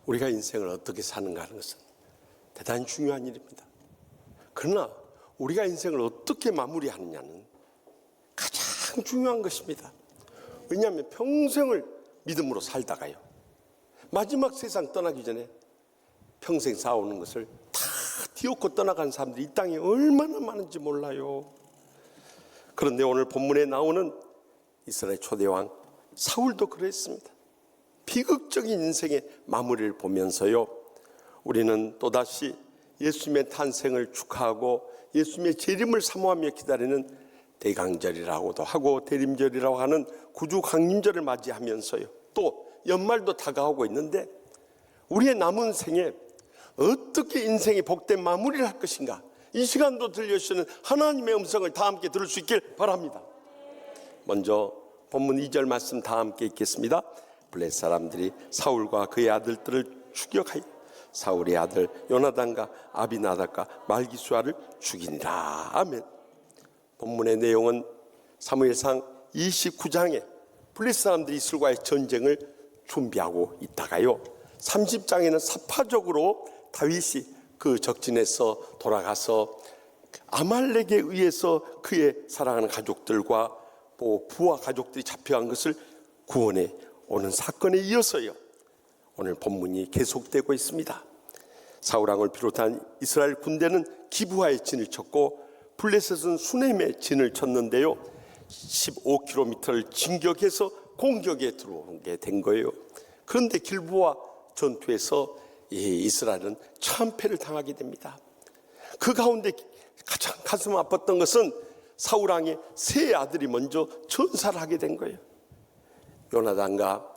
우리가 인생을 어떻게 사는가 하는 것은 대단히 중요한 일입니다. 그러나 우리가 인생을 어떻게 마무리하느냐는 가장 중요한 것입니다. 왜냐하면 평생을 믿음으로 살다가요, 마지막 세상 떠나기 전에 평생 쌓아오는 것을 다 뒤엎고 떠나간 사람들이 이 땅에 얼마나 많은지 몰라요. 그런데 오늘 본문에 나오는 이스라엘 초대왕 사울도 그랬습니다. 비극적인 인생의 마무리를 보면서요, 우리는 또다시 예수님의 탄생을 축하하고 예수님의 재림을 사모하며 기다리는 대강절이라고도 하고 대림절이라고 하는 구주강림절을 맞이하면서요, 또 연말도 다가오고 있는데 우리의 남은 생에 어떻게 인생의 복된 마무리를 할 것인가, 이 시간도 들려주시는 하나님의 음성을 다 함께 들을 수 있길 바랍니다. 먼저 본문 2절 말씀 다 함께 읽겠습니다. 블레셋 사람들이 사울과 그의 아들들을 추격하여 사울의 아들 요나단과 아비나답과 말기수아를 죽이니라. 아멘. 본문의 내용은 사무엘상 29장에 블레셋 사람들이 이스라엘과의 전쟁을 준비하고 있다가요, 30장에는 사파적으로 다윗이 그 적진에서 돌아가서 아말렉에 의해서 그의 사랑하는 가족들과 또 부하 가족들이 잡혀간 것을 구원해 오는 사건에 이어서요, 오늘 본문이 계속되고 있습니다. 사울왕을 비롯한 이스라엘 군대는 기브아의 진을 쳤고 블레셋은 수넴의 진을 쳤는데요, 15km를 진격해서 공격에 들어오게 된 거예요. 그런데 길보아 전투에서 이스라엘은 참패를 당하게 됩니다. 그 가운데 가장 가슴 아팠던 것은 사울왕의 세 아들이 먼저 전사를 하게 된 거예요. 요나단과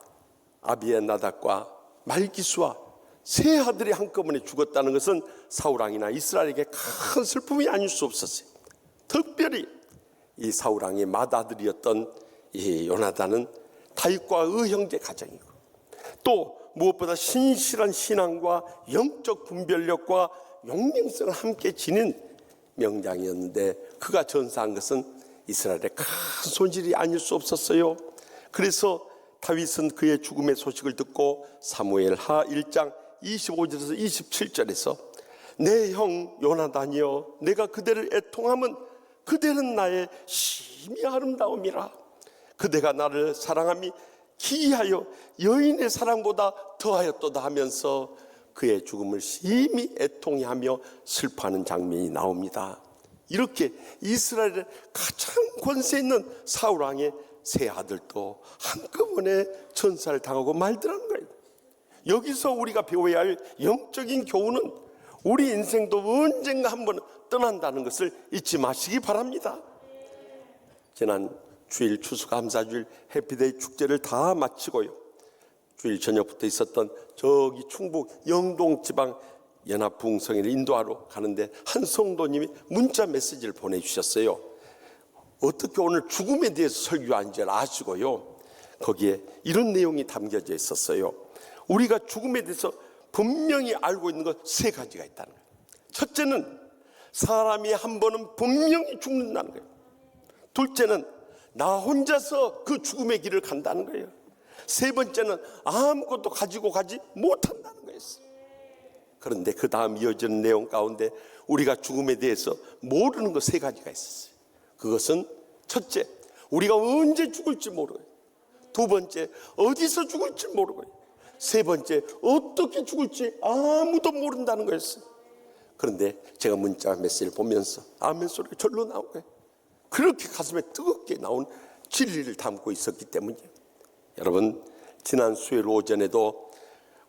아비나답과 말기수아 세 아들이 한꺼번에 죽었다는 것은 사울왕이나 이스라엘에게 큰 슬픔이 아닐 수 없었어요. 특별히 이 사울왕의 맏아들이었던 이 요나단은 다윗과 의형제 가정이고, 또 무엇보다 신실한 신앙과 영적 분별력과 용맹성을 함께 지닌 명장이었는데 그가 전사한 것은 이스라엘의 큰 손실이 아닐 수 없었어요. 그래서 다윗은 그의 죽음의 소식을 듣고 사무엘하 1장 25절에서 27절에서 내 형 요나단이여, 내가 그대를 애통함은 그대는 나의 심히 아름다움이라. 그대가 나를 사랑함이 기이하여 여인의 사랑보다 더하였도다 하면서 그의 죽음을 심히 애통해하며 슬퍼하는 장면이 나옵니다. 이렇게 이스라엘의 가장 권세 있는 사울왕의 세 아들도 한꺼번에 전사를 당하고 말더라는 거예요. 여기서 우리가 배워야 할 영적인 교훈은 우리 인생도 언젠가 한번 떠난다는 것을 잊지 마시기 바랍니다. 지난 주일 추수감사주일 해피데이 축제를 다 마치고요, 주일 저녁부터 있었던 저기 충북 영동지방 연합부흥성회를 인도하러 가는데 한 성도님이 문자 메시지를 보내주셨어요. 어떻게 오늘 죽음에 대해서 설교하는지 아시고요, 거기에 이런 내용이 담겨져 있었어요. 우리가 죽음에 대해서 분명히 알고 있는 것 세 가지가 있다는 거예요. 첫째는 사람이 한 번은 분명히 죽는다는 거예요. 둘째는 나 혼자서 그 죽음의 길을 간다는 거예요. 세 번째는 아무것도 가지고 가지 못한다는 거였어요. 그런데 그 다음 이어지는 내용 가운데 우리가 죽음에 대해서 모르는 것 세 가지가 있었어요. 그것은 첫째, 우리가 언제 죽을지 모르고요. 두 번째, 어디서 죽을지 모르고요. 세 번째, 어떻게 죽을지 아무도 모른다는 거였어요. 그런데 제가 문자 메시지를 보면서 아멘 소리가 절로 나온 거예요. 그렇게 가슴에 뜨겁게 나온 진리를 담고 있었기 때문이에요. 여러분, 지난 수요일 오전에도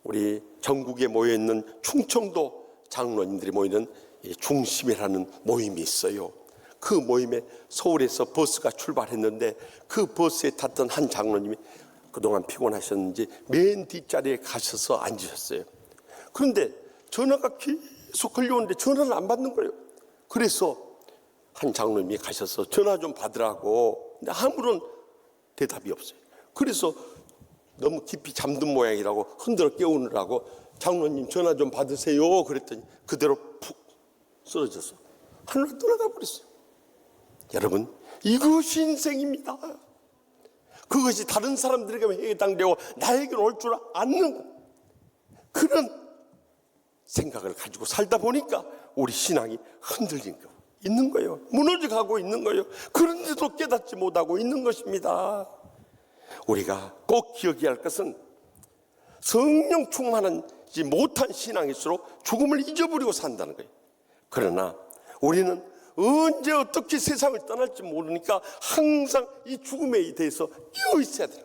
우리 전국에 모여있는 충청도 장로님들이 모이는 중심이라는 모임이 있어요. 그 모임에 서울에서 버스가 출발했는데 그 버스에 탔던 한 장로님이 그동안 피곤하셨는지 맨 뒷자리에 가셔서 앉으셨어요. 그런데 전화가 계속 걸려오는데 전화를 안 받는 거예요. 그래서 한 장로님이 가셔서 전화 좀 받으라고, 근데 아무런 대답이 없어요. 그래서 너무 깊이 잠든 모양이라고 흔들어 깨우느라고 장로님 전화 좀 받으세요 그랬더니 그대로 푹 쓰러져서 하늘로 떠나가 버렸어요. 여러분, 이것이 인생입니다. 그것이 다른 사람들에게 해당되고 나에게는 올 줄 아는, 그런 생각을 가지고 살다 보니까 우리 신앙이 흔들린 거 있는 거예요. 무너져 가고 있는 거예요. 그런데도 깨닫지 못하고 있는 것입니다. 우리가 꼭 기억해야 할 것은 성령 충만하지 못한 신앙일수록 죽음을 잊어버리고 산다는 거예요. 그러나 우리는 언제 어떻게 세상을 떠날지 모르니까 항상 이 죽음에 대해서 깨어 있어야 돼요.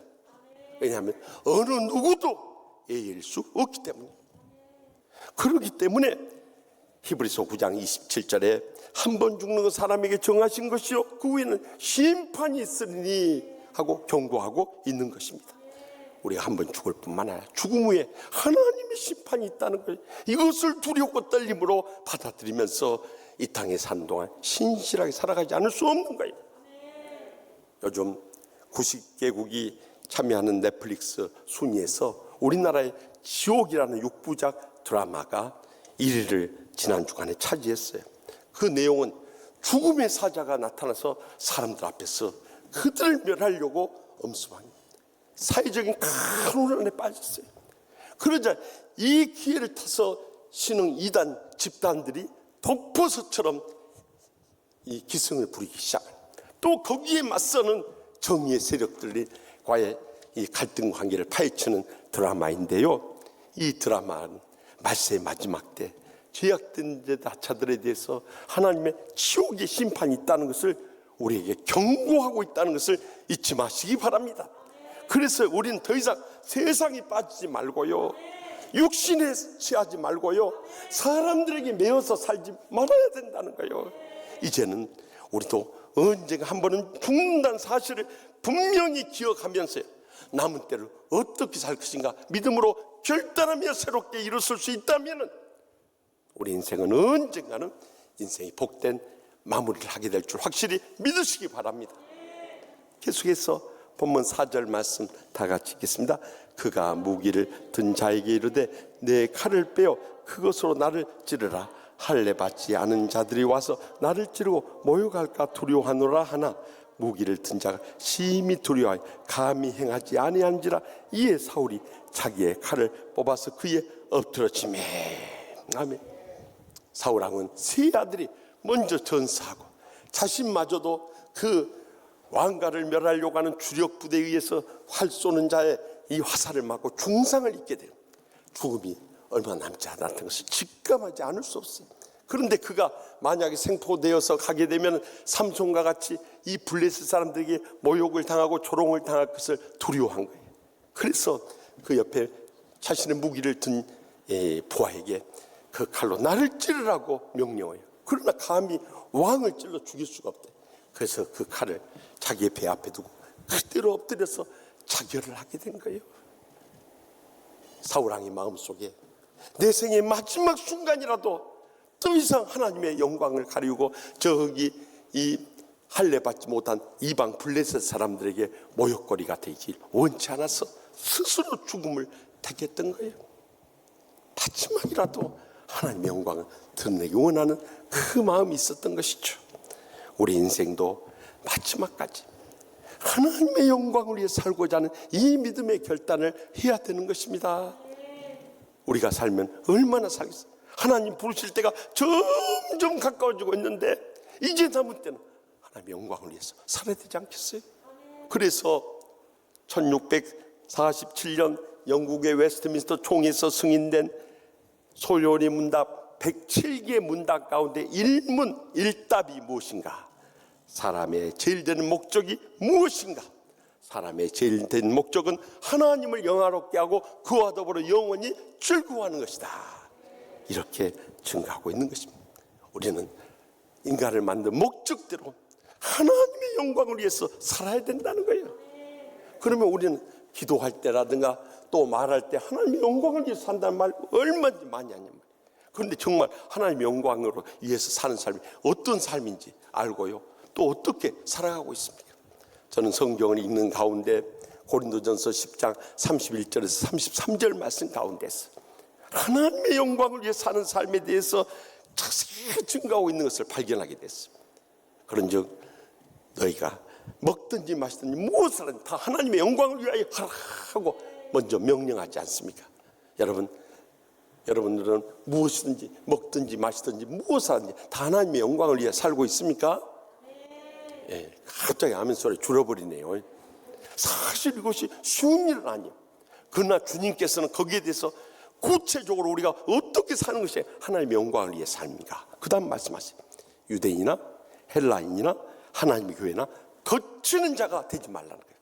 왜냐하면 어느 누구도 예일 수 없기 때문에. 그렇기 때문에 히브리서 9장 27절에 한 번 죽는 건 사람에게 정하신 것이요 그 후에는 심판이 있으리니 하고 경고하고 있는 것입니다. 우리가 한 번 죽을 뿐만 아니라 죽음 후에 하나님의 심판이 있다는 거예요. 이것을 두렵고 떨림으로 받아들이면서 이 땅에 사는 동안 신실하게 살아가지 않을 수 없는 거예요. 요즘 90개국이 참여하는 넷플릭스 순위에서 우리나라의 지옥이라는 6부작 드라마가 1위를 지난 주간에 차지했어요. 그 내용은 죽음의 사자가 나타나서 사람들 앞에서 그들을 멸하려고 엄습한 사회적인 큰 혼란에 빠졌어요. 그러자 이 기회를 타서 신흥 이단 집단들이 독버섯처럼 이 기승을 부리기 시작합니다. 또 거기에 맞서는 정의의 세력들과의 이 갈등 관계를 파헤치는 드라마인데요. 이 드라마는 말세의 마지막 때 죄악된 자들에 대해서 하나님의 지옥의 심판이 있다는 것을 우리에게 경고하고 있다는 것을 잊지 마시기 바랍니다. 그래서 우리는 더 이상 세상에 빠지지 말고요, 육신에 취하지 말고요, 사람들에게 매여서 살지 말아야 된다는 거예요. 이제는 우리도 언젠가 한 번은 죽는다는 사실을 분명히 기억하면서요, 남은 때를 어떻게 살 것인가 믿음으로 결단하며 새롭게 일어설 수 있다면 우리 인생은 언젠가는 인생이 복된 마무리를 하게 될 줄 확실히 믿으시기 바랍니다. 계속해서 본문 4절 말씀 다 같이 읽겠습니다. 그가 무기를 든 자에게 이르되 내 칼을 빼어 그것으로 나를 찌르라. 할례 받지 않은 자들이 와서 나를 찌르고 모욕할까 두려워하노라 하나 무기를 든 자가 심히 두려워하여 감히 행하지 아니한지라. 이에 사울이 자기의 칼을 뽑아서 그의 엎드러지매. 아멘. 사울왕은 세 아들이 먼저 전사하고 자신마저도 그 왕가를 멸하려고 하는 주력 부대에 의해서 활 쏘는 자의 이 화살을 맞고 중상을 입게 돼요. 죽음이 얼마 남지 않았던 것을 직감하지 않을 수 없어요. 그런데 그가 만약에 생포되어서 가게 되면 삼손과 같이 이 블레셋 사람들에게 모욕을 당하고 조롱을 당할 것을 두려워한 거예요. 그래서 그 옆에 자신의 무기를 든 부하에게 그 칼로 나를 찌르라고 명령해요. 그러나 감히 왕을 찔러 죽일 수가 없대. 그래서 그 칼을 자기의 배 앞에 두고 그대로 엎드려서 자결을 하게 된 거예요. 사울왕의 마음속에 내 생의 마지막 순간이라도 더 이상 하나님의 영광을 가리우고 저기 이 할례 받지 못한 이방 블레셋 사람들에게 모욕거리가 되길 원치 않아서 스스로 죽음을 택했던 거예요. 마지막이라도 하나님의 영광을 드러내기 원하는 그 마음이 있었던 것이죠. 우리 인생도 마지막까지 하나님의 영광을 위해 살고자 하는 이 믿음의 결단을 해야 되는 것입니다. 우리가 살면 얼마나 살겠어요. 하나님 부르실 때가 점점 가까워지고 있는데 이제 남은 때는 하나님의 영광을 위해서 살아야 되지 않겠어요? 그래서 1647년 영국의 웨스트민스터 총에서 승인된 소요리 문답 107개의 문답 가운데 1문 1답이 무엇인가? 사람의 제일 되는 목적이 무엇인가? 사람의 제일 된 목적은 하나님을 영화롭게 하고 그와 더불어 영원히 즐거워하는 것이다. 이렇게 증가하고 있는 것입니다. 우리는 인간을 만든 목적대로 하나님의 영광을 위해서 살아야 된다는 거예요. 그러면 우리는 기도할 때라든가 또 말할 때 하나님의 영광을 위해서 산다는 말 얼마든지 많이 하냔 말이에요. 그런데 정말 하나님의 영광으로 위해서 사는 삶이 어떤 삶인지 알고요, 또 어떻게 살아가고 있습니까? 저는 성경을 읽는 가운데 고린도전서 10장 31절에서 33절 말씀 가운데서 하나님의 영광을 위해 사는 삶에 대해서 자세히 증가하고 있는 것을 발견하게 됐습니다. 그런즉 너희가 먹든지 마시든지 무엇을 하든 다 하나님의 영광을 위하여 하라고 먼저 명령하지 않습니까? 여러분, 여러분들은 무엇이든지 먹든지 마시든지 무엇을 하든지 다 하나님의 영광을 위해 살고 있습니까? 예, 갑자기 아멘 소리 줄어버리네요. 사실 이것이 쉬운 일은 아니에요. 그러나 주님께서는 거기에 대해서 구체적으로 우리가 어떻게 사는 것이 하나님의 영광을 위해 삶인가, 그 다음 말씀하세요. 유대인이나 헬라인이나 하나님의 교회나 거치는 자가 되지 말라는 거예요.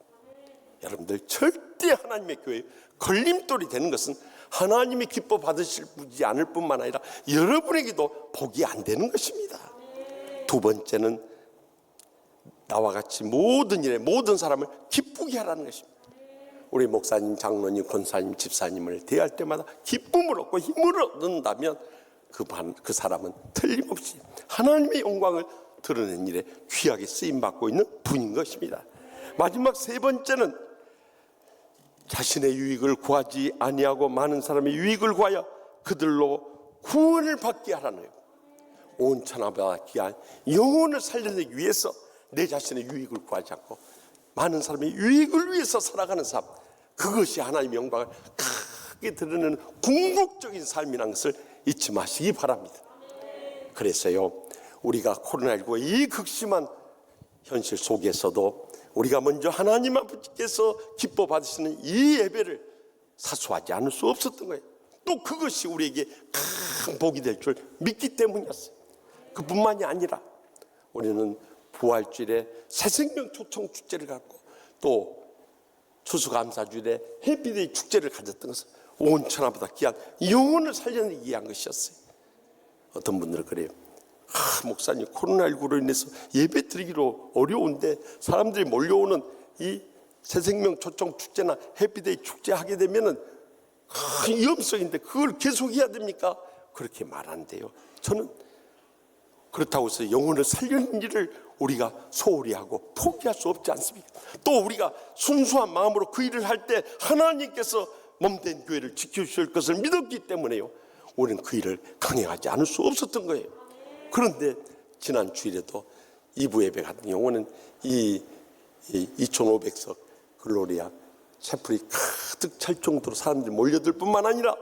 여러분들 절대 하나님의 교회에 걸림돌이 되는 것은 하나님이 기뻐 받으시지 않을 뿐만 아니라 여러분에게도 복이 안 되는 것입니다. 두 번째는 나와 같이 모든 일에 모든 사람을 기쁘게 하라는 것입니다. 우리 목사님, 장로님, 권사님, 집사님을 대할 때마다 기쁨을 얻고 힘을 얻는다면 그 사람은 틀림없이 하나님의 영광을 드러낸 일에 귀하게 쓰임받고 있는 분인 것입니다. 마지막 세 번째는 자신의 유익을 구하지 아니하고 많은 사람의 유익을 구하여 그들로 구원을 받게 하라는 거예요. 온 천하보다 귀한 영혼을 살려내기 위해서 내 자신의 유익을 구하지 않고 많은 사람의 유익을 위해서 살아가는 삶, 그것이 하나님의 영광을 크게 드러내는 궁극적인 삶이라는 것을 잊지 마시기 바랍니다. 그래서요, 우리가 코로나19의 이 극심한 현실 속에서도 우리가 먼저 하나님 아버지께서 기뻐 받으시는 이 예배를 사수하지 않을 수 없었던 거예요. 또 그것이 우리에게 큰 복이 될 줄 믿기 때문이었어요. 그뿐만이 아니라 우리는 부활주일에 새생명 초청 축제를 갖고 또 추수감사주일에 해피데이 축제를 가졌던 것은 온 천하보다 귀한 영혼을 살려내기 위한 것이었어요. 어떤 분들은 그래요. 목사님, 코로나19로 인해서 예배 드리기로 어려운데 사람들이 몰려오는 이 새생명 초청 축제나 해피데이 축제 하게 되면은 큰 위험성인데 그걸 계속해야 됩니까? 그렇게 말한대요. 저는 그렇다고 해서 영혼을 살리는 일을 우리가 소홀히 하고 포기할 수 없지 않습니까? 또 우리가 순수한 마음으로 그 일을 할 때 하나님께서 몸된 교회를 지켜주실 것을 믿었기 때문에요, 우리는 그 일을 강행하지 않을 수 없었던 거예요. 그런데 지난 주일에도 2부 예배 같은 경우는 이 2500석 글로리아 채플이 가득 찰 정도로 사람들이 몰려들 뿐만 아니라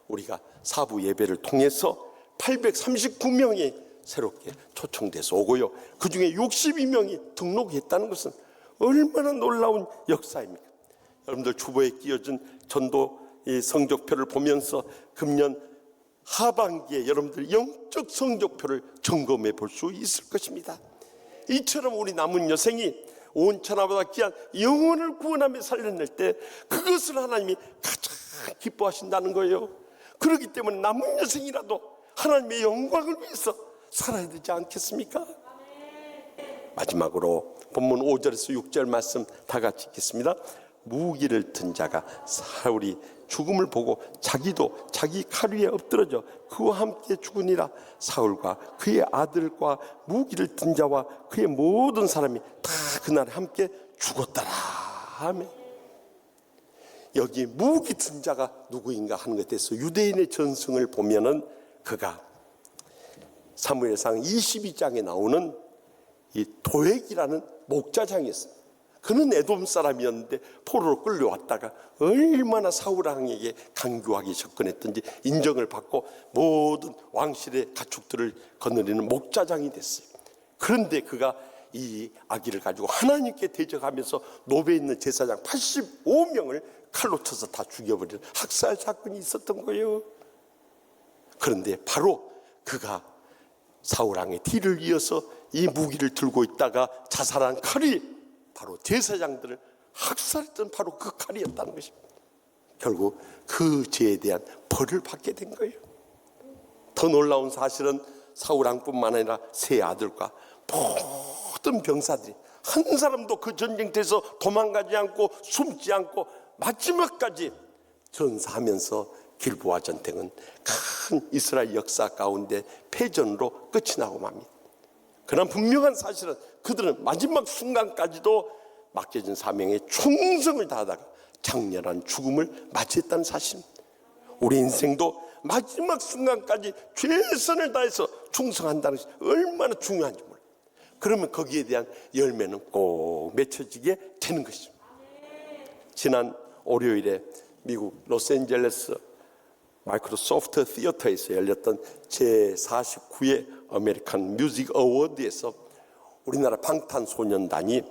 우리가 4부 예배를 통해서 839명이 새롭게 초청돼서 오고요, 그 중에 62명이 등록했다는 것은 얼마나 놀라운 역사입니까? 여러분들 주보에 끼워진 전도 이 성적표를 보면서 금년 하반기에 여러분들 영적 성적표를 점검해 볼 수 있을 것입니다. 이처럼 우리 남은 여생이 온 천하보다 귀한 영혼을 구원하며 살려낼 때 그것을 하나님이 가장 기뻐하신다는 거예요. 그렇기 때문에 남은 여생이라도 하나님의 영광을 위해서 살아야 되지 않겠습니까? 마지막으로 본문 5절에서 6절 말씀 다 같이 읽겠습니다. 무기를 든 자가 사울이 죽음을 보고 자기도 자기 칼 위에 엎드러져 그와 함께 죽으니라. 사울과 그의 아들과 무기를 든 자와 그의 모든 사람이 다 그날 함께 죽었더라. 아멘. 여기 무기 든 자가 누구인가 하는 것에 대해서 유대인의 전승을 보면은 그가 사무엘상 22장에 나오는 이 도액이라는 목자장이었어요. 그는 에돔 사람이었는데 포로로 끌려왔다가 얼마나 사울 왕에게 강교하게 접근했던지 인정을 받고 모든 왕실의 가축들을 거느리는 목자장이 됐어요. 그런데 그가 이 아기를 가지고 하나님께 대적하면서 노베에 있는 제사장 85명을 칼로 쳐서 다 죽여버리는 학살 사건이 있었던 거예요. 그런데 바로 그가 사울 왕의 뒤를 이어서 이 무기를 들고 있다가 자살한 칼이 바로 제사장들을 학살했던 바로 그 칼이었다는 것입니다. 결국 그 죄에 대한 벌을 받게 된 거예요. 더 놀라운 사실은 사울 왕뿐만 아니라 세 아들과 모든 병사들이 한 사람도 그 전쟁터에서 도망가지 않고 숨지 않고 마지막까지 전사하면서 길보아 전쟁은 큰 이스라엘 역사 가운데 패전으로 끝이 나고 맙니다. 그러나 분명한 사실은 그들은 마지막 순간까지도 맡겨진 사명에 충성을 다하다가 장렬한 죽음을 맞이했다는 사실입니다. 우리 인생도 마지막 순간까지 최선을 다해서 충성한다는 것이 얼마나 중요한지 몰라요. 그러면 거기에 대한 열매는 꼭 맺혀지게 되는 것입니다. 지난 월요일에 미국 로스앤젤레스 마이크로소프트 시어터에서 열렸던 제49회 아메리칸 뮤직 어워드에서 우리나라 방탄소년단이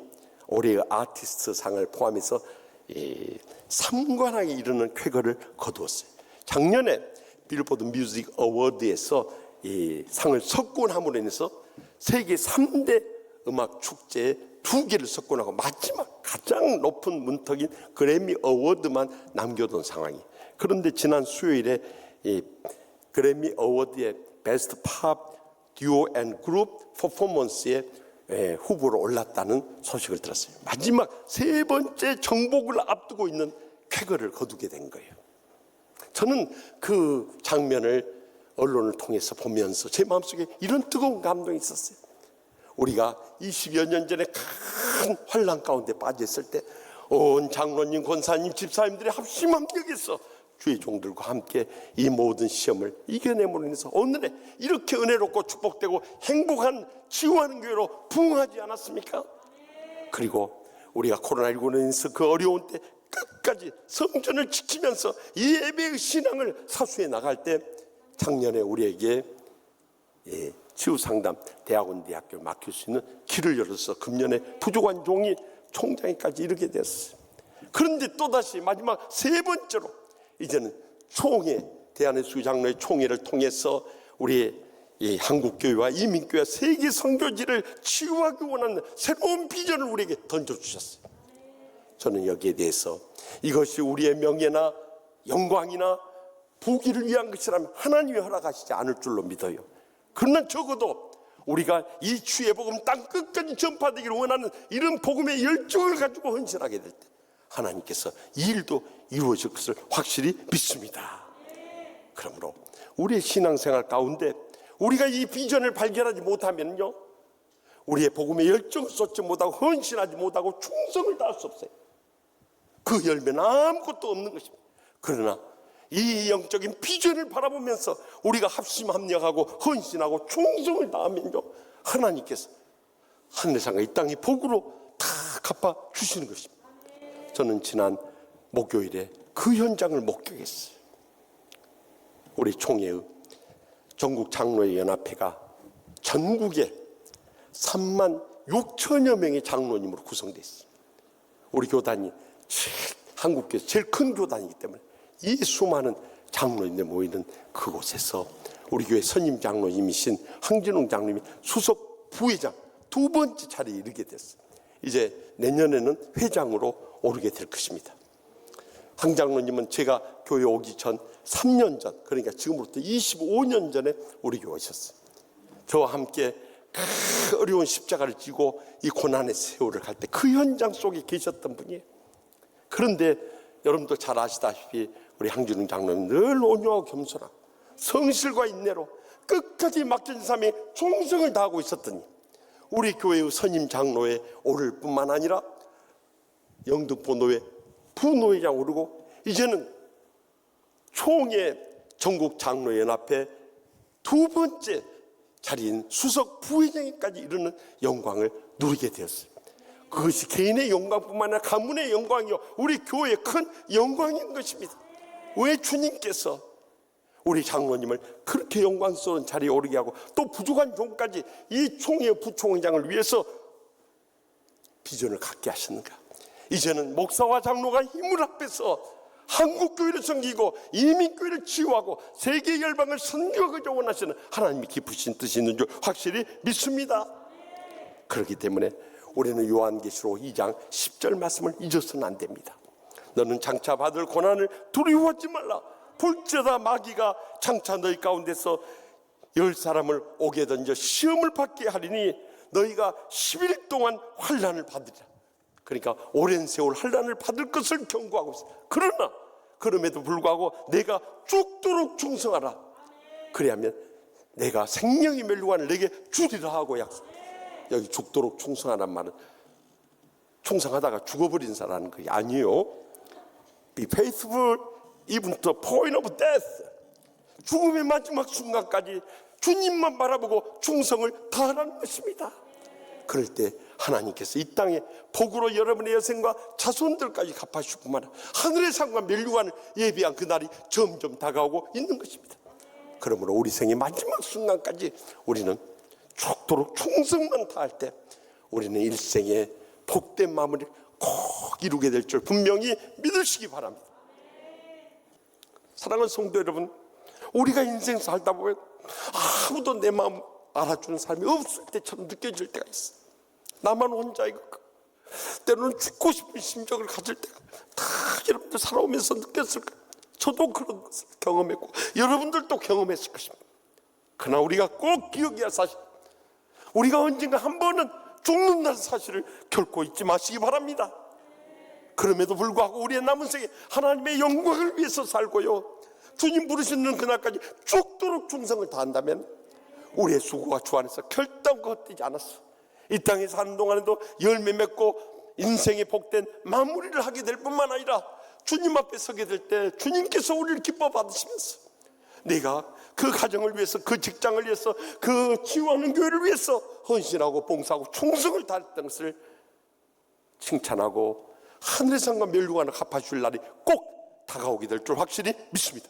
올해의 아티스트 상을 포함해서 3관왕에 이르는 쾌거를 거두었어요. 작년에 빌보드 뮤직 어워드에서 이 상을 석권함으로 인해서 세계 3대 음악 축제에 2개를 석권하고 마지막 가장 높은 문턱인 그래미 어워드만 남겨둔 상황이. 그런데 지난 수요일에 이 그래미 어워드의 베스트 팝 듀오 앤 그룹 퍼포먼스에 후보로 올랐다는 소식을 들었어요. 마지막 3번째 정복을 앞두고 있는 쾌거를 거두게 된 거예요. 저는 그 장면을 언론을 통해서 보면서 제 마음속에 이런 뜨거운 감동이 있었어요. 우리가 20여 년 전에 큰 환란 가운데 빠져 있을 때 온 장로님, 권사님, 집사님들이 합심한 격에서 주의 종들과 함께 이 모든 시험을 이겨내므로 인해서 오늘에 이렇게 은혜롭고 축복되고 행복한 치유하는 교회로 부흥하지 않았습니까? 그리고 우리가 코로나19로 인해서 그 어려운 때 끝까지 성전을 지키면서 이 예배의 신앙을 사수해 나갈 때 작년에 우리에게 치유상담 대학원 대학교를 맡길 수 있는 길을 열어서 금년에 부족한 종이 총장에까지 이르게 됐어요. 그런데 또다시 마지막 3번째로 이제는 총회, 대한의 수장로의 총회를 통해서 우리의 이 한국교회와 이민교회 세계 선교지를 치유하기 원하는 새로운 비전을 우리에게 던져주셨어요. 저는 여기에 대해서 이것이 우리의 명예나 영광이나 부귀를 위한 것이라면 하나님이 허락하시지 않을 줄로 믿어요. 그러나 적어도 우리가 이 주의 복음 땅 끝까지 전파되기를 원하는 이런 복음의 열정을 가지고 헌신하게 될 때 하나님께서 이 일도 이루어질 것을 확실히 믿습니다. 그러므로 우리의 신앙생활 가운데 우리가 이 비전을 발견하지 못하면요, 우리의 복음의 열정을 쏟지 못하고 헌신하지 못하고 충성을 다할 수 없어요. 그 열매는 아무것도 없는 것입니다. 그러나 이 영적인 비전을 바라보면서 우리가 합심합력하고 헌신하고 충성을 다하면요, 하나님께서 하늘상과 이 땅의 복으로 다 갚아 주시는 것입니다. 저는 지난 목요일에 그 현장을 목격했어요. 우리 총회의 전국 장로의 연합회가 전국에 3만 6천여 명의 장로님으로 구성되어 있습니다. 우리 교단이 한국교회에서 제일 큰 교단이기 때문에 이 수많은 장로님들 모이는 그곳에서 우리 교회 선임 장로님이신 황진웅 장로님이 수석 부회장 2번째 자리에 이르게 됐어요. 이제 내년에는 회장으로 오르게 될 것입니다. 황 장로님은 제가 교회 오기 전 3년 전, 그러니까 지금부터 25년 전에 우리 교회 오셨어요. 저와 함께 그 어려운 십자가를 지고 이 고난의 세월을 갈 때 그 현장 속에 계셨던 분이에요. 그런데 여러분도 잘 아시다시피 우리 황진웅 장로는 늘 온유하고 겸손하고 성실과 인내로 끝까지 맡긴 삶에 충성을 다하고 있었더니 우리 교회의 선임 장로에 오를 뿐만 아니라 영등포 노회 부노회장 오르고 이제는 총회 전국 장로연합회 2번째 자리인 수석 부회장까지 이르는 영광을 누리게 되었어요. 그것이 개인의 영광뿐만 아니라 가문의 영광이요, 우리 교회의 큰 영광인 것입니다. 왜 주님께서 우리 장로님을 그렇게 영광스러운 자리에 오르게 하고 또 부족한 종까지 이 총회 부총회장을 위해서 비전을 갖게 하셨는가? 이제는 목사와 장로가 힘을 합해서 한국교회를 섬기고 이민교회를 치유하고 세계 열방을 선교하고자 원하시는 하나님이 깊으신 뜻이 있는 줄 확실히 믿습니다. 그렇기 때문에 우리는 요한계시록 2장 10절 말씀을 잊어서는 안 됩니다. 너는 장차 받을 고난을 두려워하지 말라. 볼지어다 마귀가 장차 너희 가운데서 10사람을 오게 던져 시험을 받게 하리니 너희가 10일 동안 환난을 받으리라. 그러니까 오랜 세월 환난을 받을 것을 경고하고 있어요. 그러나 그럼에도 불구하고 내가 죽도록 충성하라. 그래야면 내가 생명의 멸류관을 내게 주리라 하고 약속. 여기 죽도록 충성하란 말은 충성하다가 죽어버린 사람은 그게 아니에요. Be faithful even to the point of death. 죽음의 마지막 순간까지 주님만 바라보고 충성을 다하라는 것입니다. 그럴 때 하나님께서 이 땅에 복으로 여러분의 여생과 자손들까지 갚아주실 뿐만 아니라 하늘의 상과 멸류관을 예비한 그날이 점점 다가오고 있는 것입니다. 그러므로 우리 생의 마지막 순간까지 우리는 죽도록 충성만 다할 때 우리는 일생의 복된 마무리를 꼭 이루게 될 줄 분명히 믿으시기 바랍니다. 사랑하는 성도 여러분, 우리가 인생 살다 보면 아무도 내 마음 알아주는 사람이 없을 때처럼 느껴질 때가 있어. 나만 혼자인 것 같고, 때로는 죽고 싶은 심정을 가질 때가 다 여러분들 살아오면서 느꼈을 거예요. 저도 그런 것을 경험했고 여러분들도 경험했을 것입니다. 그러나 우리가 꼭 기억해야 할 사실, 우리가 언젠가 한 번은 죽는다는 사실을 결코 잊지 마시기 바랍니다. 그럼에도 불구하고 우리의 남은 생에 하나님의 영광을 위해서 살고요, 주님 부르시는 그날까지 죽도록 충성을 다한다면 우리의 수고가 주 안에서 결단코 헛되지 않았어. 이 땅에 사는 동안에도 열매 맺고 인생의 복된 마무리를 하게 될 뿐만 아니라 주님 앞에 서게 될 때 주님께서 우리를 기뻐 받으시면서 내가 그 가정을 위해서, 그 직장을 위해서, 그 치유하는 교회를 위해서 헌신하고 봉사하고 충성을 다했던 것을 칭찬하고 하늘의 상과 멸류관을 갚아줄 날이 꼭 다가오게 될 줄 확실히 믿습니다.